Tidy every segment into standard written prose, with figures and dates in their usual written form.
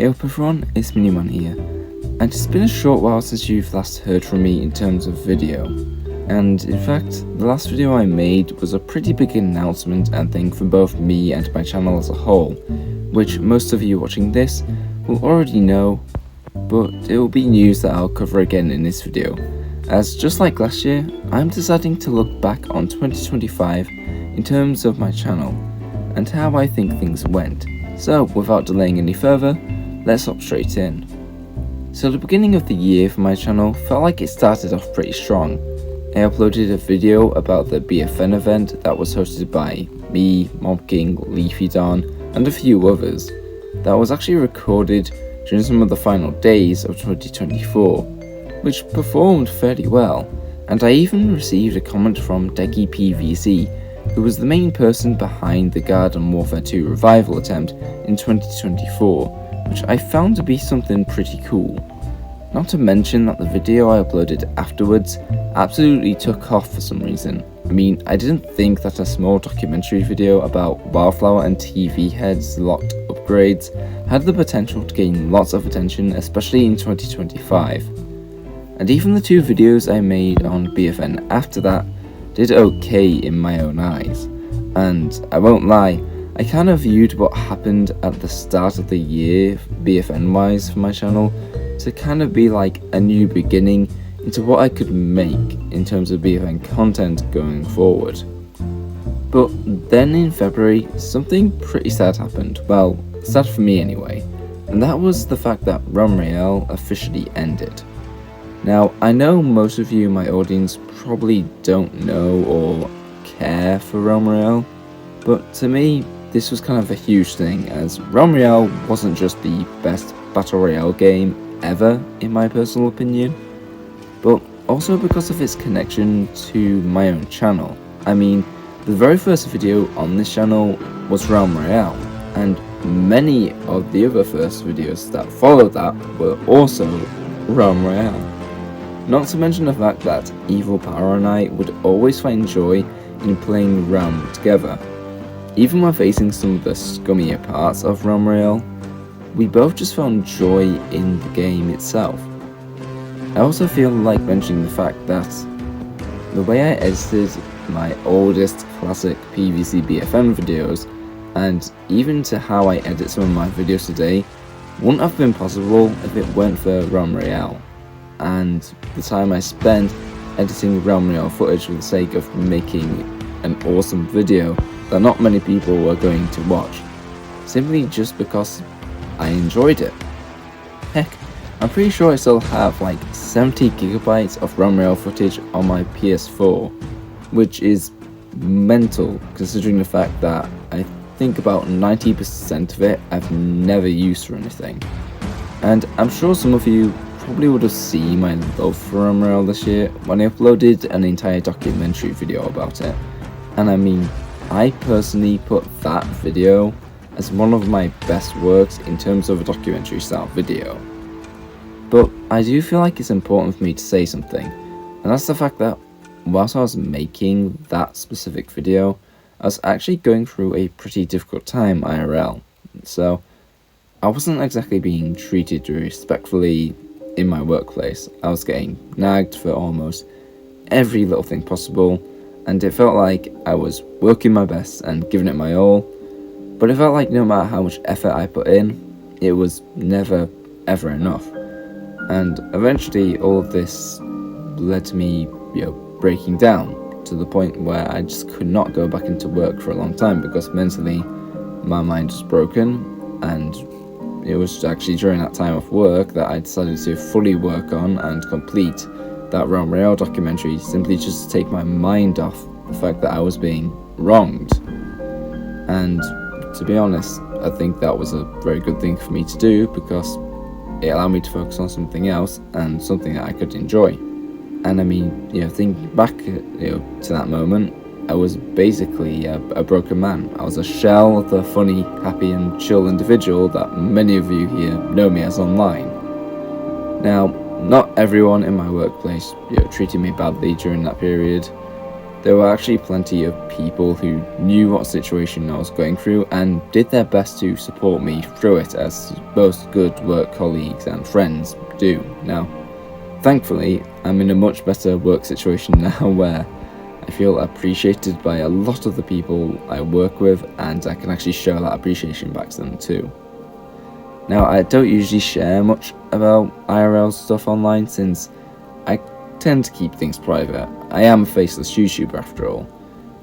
Hey up everyone, it's Miniman here, and it's been a short while since you've last heard from me in terms of video, and in fact, the last video I made was a pretty big announcement and thing for both me and my channel as a whole, which most of you watching this will already know, but it will be news that I'll cover again in this video, as just like last year, I'm deciding to look back on 2025 in terms of my channel, and how I think things went. So without delaying any further, let's hop straight in. So the beginning of the year for my channel felt like it started off pretty strong. I uploaded a video about the BFN event that was hosted by me, Mob King, Leafy Don, and a few others. That was actually recorded during some of the final days of 2024, which performed fairly well, and I even received a comment from Deggy PVZ, who was the main person behind the Garden Warfare 2 revival attempt in 2024, which I found to be something pretty cool. Not to mention that the video I uploaded afterwards absolutely took off for some reason. I mean, I didn't think that a small documentary video about Wildflower and TV Head's locked upgrades had the potential to gain lots of attention, especially in 2025. And even the two videos I made on BFN after that did okay in my own eyes. And I won't lie, I kind of viewed what happened at the start of the year, BFN wise, for my channel, to kind of be like a new beginning into what I could make in terms of BFN content going forward. But then in February, something pretty sad happened. Well, sad for me anyway, and that was the fact that Realm Royale officially ended. Now, I know most of you in my audience probably don't know or care for Realm Royale, but to me, this was kind of a huge thing, as Realm Royale wasn't just the best Battle Royale game ever, in my personal opinion, but also because of its connection to my own channel. I mean, the very first video on this channel was Realm Royale, and many of the other first videos that followed that were also Realm Royale. Not to mention the fact that Evil Power and I would always find joy in playing Realm together. Even when facing some of the scummier parts of Realm Royale, we both just found joy in the game itself. I also feel like mentioning the fact that the way I edited my oldest classic PvC BFN videos, and even to how I edit some of my videos today, wouldn't have been possible if it weren't for Realm Royale, and the time I spent editing Realm Royale footage for the sake of making an awesome video that not many people were going to watch, simply just because I enjoyed it. Heck, I'm pretty sure I still have like 70 gigabytes of Realm Royale footage on my PS4, which is mental considering the fact that I think about 90% of it I've never used for anything. And I'm sure some of you probably would have seen my love for Realm Royale this year when I uploaded an entire documentary video about it. And I mean, I personally put that video as one of my best works in terms of a documentary style video. But I do feel like it's important for me to say something, and that's the fact that whilst I was making that specific video, I was actually going through a pretty difficult time IRL. So I wasn't exactly being treated respectfully in my workplace. I was getting nagged for almost every little thing possible, and it felt like I was working my best and giving it my all, but it felt like no matter how much effort I put in, it was never ever enough. And eventually all of this led to me, breaking down to the point where I just could not go back into work for a long time because mentally my mind was broken, and it was actually during that time of work that I decided to fully work on and complete that Realm Royale documentary, simply just to take my mind off the fact that I was being wronged. And to be honest, I think that was a very good thing for me to do, because it allowed me to focus on something else and something that I could enjoy. And I mean, thinking back to that moment, I was basically a broken man. I was a shell of the funny, happy and chill individual that many of you here know me as online. Now, not everyone in my workplace treated me badly during that period, there were actually plenty of people who knew what situation I was going through and did their best to support me through it, as most good work colleagues and friends do. Now, thankfully, I'm in a much better work situation now where I feel appreciated by a lot of the people I work with, and I can actually show that appreciation back to them too. Now, I don't usually share much about IRL stuff online since I tend to keep things private. I am a faceless YouTuber after all,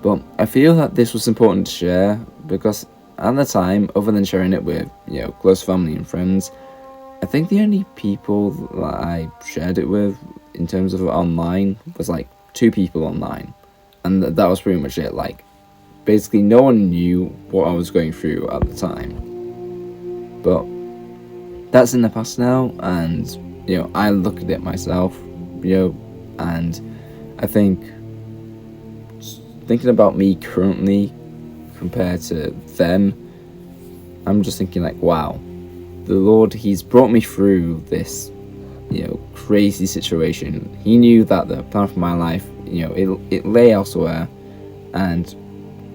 but I feel that this was important to share because at the time, other than sharing it with, close family and friends, I think the only people that I shared it with in terms of online was like 2 people online, and that was pretty much it. Like, basically no one knew what I was going through at the time, but that's in the past now, and I look at it myself, and I think thinking about me currently compared to then, I'm just thinking like, wow, the Lord, He's brought me through this, crazy situation. He knew that the plan for my life, it lay elsewhere, and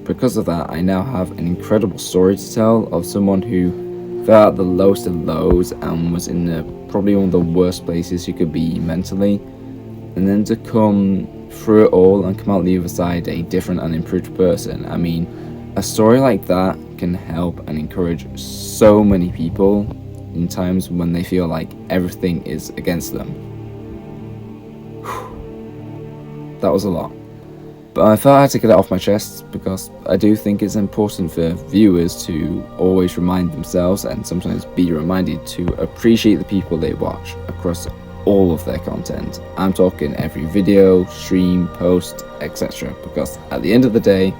because of that, I now have an incredible story to tell of someone who fell at the lowest of lows and was in probably one of the worst places you could be mentally, and then to come through it all and come out the other side a different and improved person. I mean, a story like that can help and encourage so many people in times when they feel like everything is against them. That was a lot, but I felt I had to get it off my chest because I do think it's important for viewers to always remind themselves and sometimes be reminded to appreciate the people they watch across all of their content. I'm talking every video, stream, post, etc. because at the end of the day,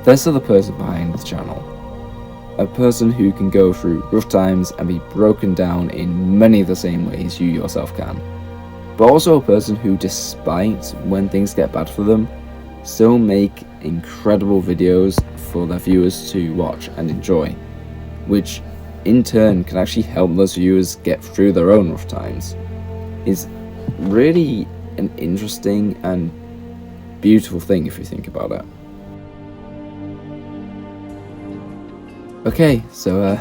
there's still the person behind the channel. A person who can go through rough times and be broken down in many of the same ways you yourself can. But also a person who, despite when things get bad for them, still make incredible videos for their viewers to watch and enjoy, which in turn can actually help those viewers get through their own rough times. Is really an interesting and beautiful thing if you think about it. Okay, so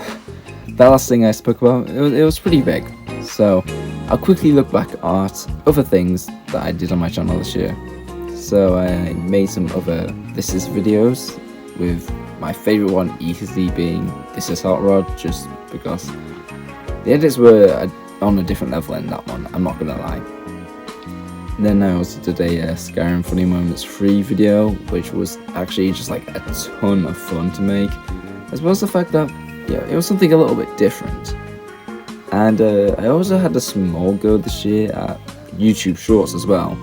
that last thing I spoke about, it was pretty big. So I'll quickly look back at other things that I did on my channel this year. So I made some other This Is videos, with my favourite one easily being This Is Hot Rod, just because the edits were on a different level in that one, I'm not gonna lie. And then I also did a Skyrim Funny Moments 3 video, which was actually just like a ton of fun to make, as well as the fact that it was something a little bit different. And I also had a small go this year at YouTube Shorts as well,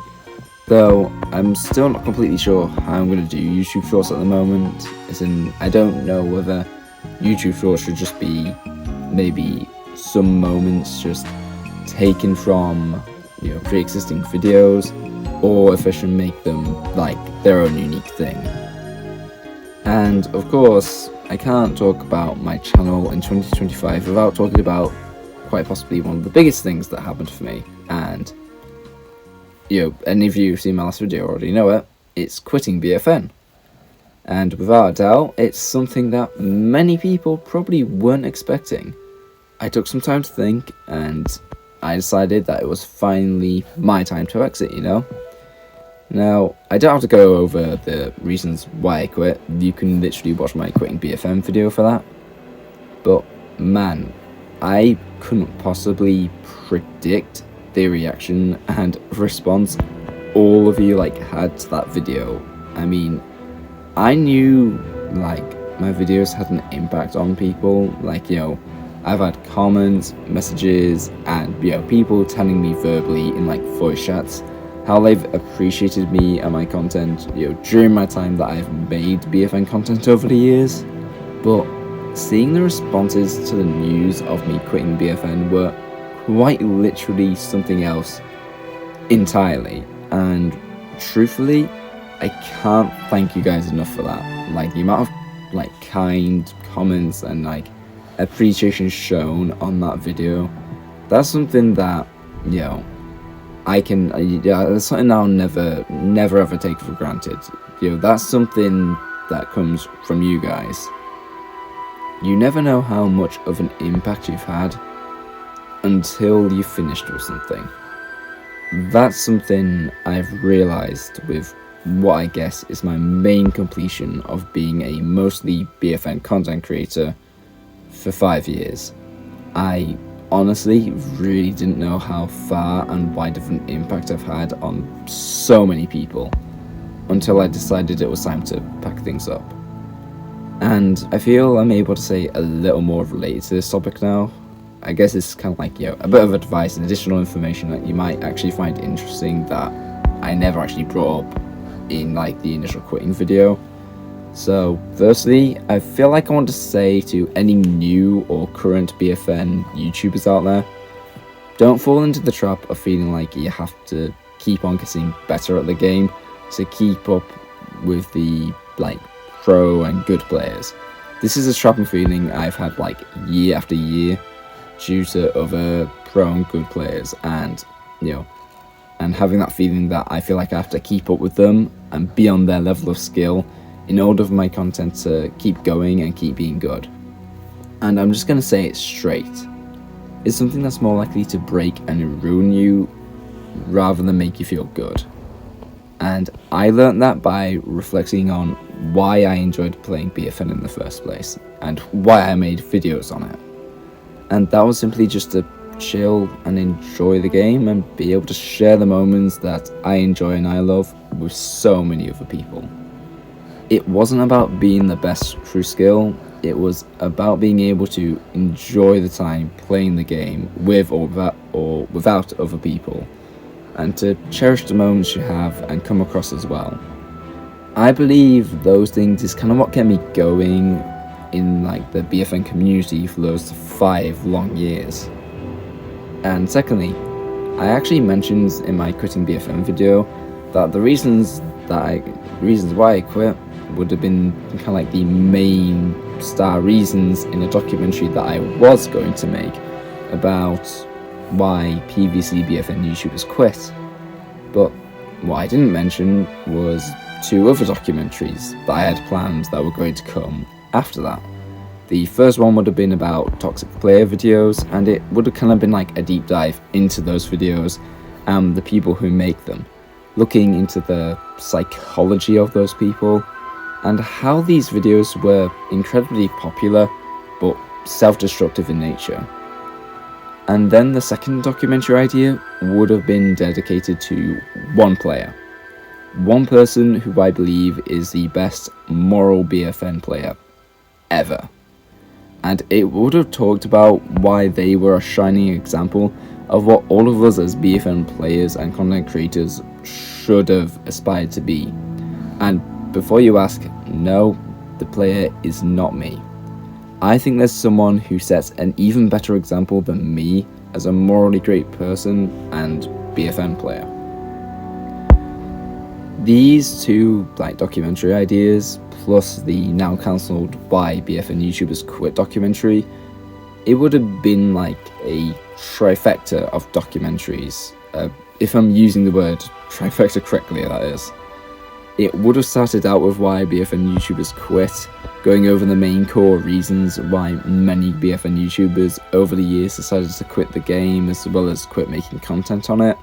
though I'm still not completely sure how I'm going to do YouTube Shorts at the moment, as in I don't know whether YouTube Shorts should just be maybe some moments just taken from pre-existing videos, or if I should make them like their own unique thing. And of course, I can't talk about my channel in 2025 without talking about quite possibly one of the biggest things that happened for me, and any of you who've seen my last video already know it. It's quitting BFN, and without a doubt, it's something that many people probably weren't expecting. I took some time to think, and I decided that it was finally my time to exit, Now, I don't have to go over the reasons why I quit. You can literally watch my quitting BFM video for that. But man, I couldn't possibly predict the reaction and response all of you had to that video. I mean, I knew my videos had an impact on people. I've had comments, messages, and people telling me verbally in voice chats how they've appreciated me and my content during my time that I've made BFN content over the years. But seeing the responses to the news of me quitting BFN were quite literally something else entirely, and truthfully, I can't thank you guys enough for that. The amount of kind comments and appreciation shown on that video, that's something that that's something I'll never ever take for granted. That's something that comes from you guys. You never know how much of an impact you've had until you've finished with something. That's something I've realised with what I guess is my main completion of being a mostly BFN content creator for 5 years. I honestly really didn't know how far and wide of an impact I've had on so many people until I decided it was time to pack things up. And I feel I'm able to say a little more related to this topic now. I guess it's kind of like, a bit of advice and additional information that you might actually find interesting that I never actually brought up in the initial quitting video. So firstly, I feel like I want to say to any new or current BFN YouTubers out there, don't fall into the trap of feeling like you have to keep on getting better at the game to keep up with the pro and good players. This is a trap and feeling I've had year after year due to other pro and good players, and and having that feeling that I feel like I have to keep up with them and be on their level of skill in order for my content to keep going and keep being good. And I'm just going to say it straight. It's something that's more likely to break and ruin you rather than make you feel good. And I learned that by reflecting on why I enjoyed playing BFN in the first place and why I made videos on it. And that was simply just to chill and enjoy the game and be able to share the moments that I enjoy and I love with so many other people. It wasn't about being the best through skill, it was about being able to enjoy the time playing the game with or without other people, and to cherish the moments you have and come across as well. I believe those things is kind of what kept me going in the BFN community for those 5 long years. And secondly, I actually mentioned in my quitting BFN video that the reasons why I quit would have been kind of the main star reasons in a documentary that I was going to make about why PVC BFN YouTubers quit. But what I didn't mention was 2 other documentaries that I had planned that were going to come after that. The first one would have been about toxic player videos, and it would have kind of been a deep dive into those videos and the people who make them, looking into the psychology of those people and how these videos were incredibly popular but self-destructive in nature. And then the second documentary idea would have been dedicated to one player. One person who I believe is the best moral BFN player ever. And it would have talked about why they were a shining example of what all of us as BFN players and content creators should have aspired to be. And before you ask, no, the player is not me. I think there's someone who sets an even better example than me as a morally great person and BFN player. These 2 documentary ideas, plus the now cancelled Why BFN YouTubers Quit documentary, it would have been a trifecta of documentaries, if I'm using the word trifecta correctly, that is. It would have started out with why BFN YouTubers quit, going over the main core reasons why many BFN YouTubers over the years decided to quit the game as well as quit making content on it.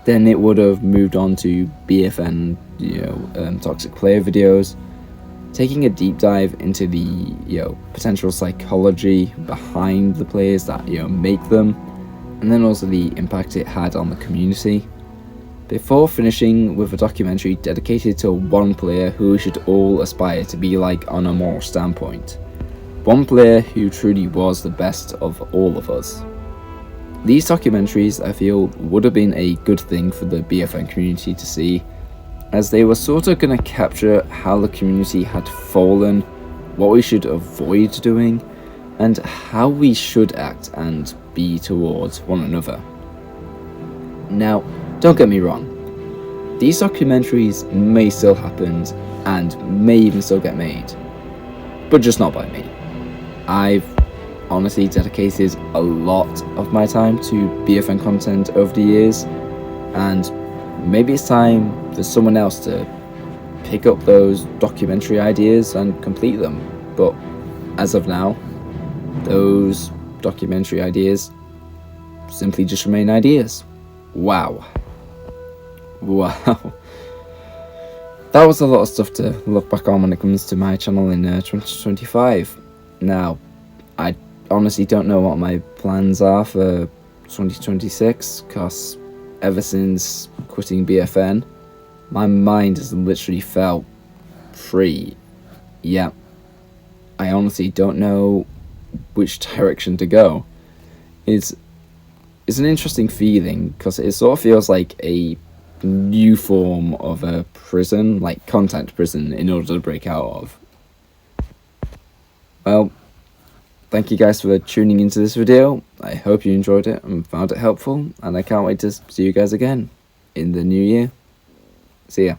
Then it would have moved on to BFN, toxic player videos, taking a deep dive into the, potential psychology behind the players that, make them, and then also the impact it had on the community, before finishing with a documentary dedicated to one player who we should all aspire to be on a moral standpoint. One player who truly was the best of all of us. These documentaries, I feel, would have been a good thing for the BFN community to see, as they were sort of going to capture how the community had fallen, what we should avoid doing, and how we should act and be towards one another. Now, don't get me wrong, these documentaries may still happen and may even still get made, but just not by me. I've honestly dedicated a lot of my time to BFN content over the years, and maybe it's time for someone else to pick up those documentary ideas and complete them. But as of now, those documentary ideas simply just remain ideas. Wow. That was a lot of stuff to look back on when it comes to my channel in 2025. Now, I honestly don't know what my plans are for 2026, because ever since quitting BFN, my mind has literally felt free. Yeah, I honestly don't know which direction to go. It's an interesting feeling, because it sort of feels like a new form of a prison, like content prison, in order to break out of. Well, thank you guys for tuning into this video. I hope you enjoyed it and found it helpful, and I can't wait to see you guys again in the new year. See ya.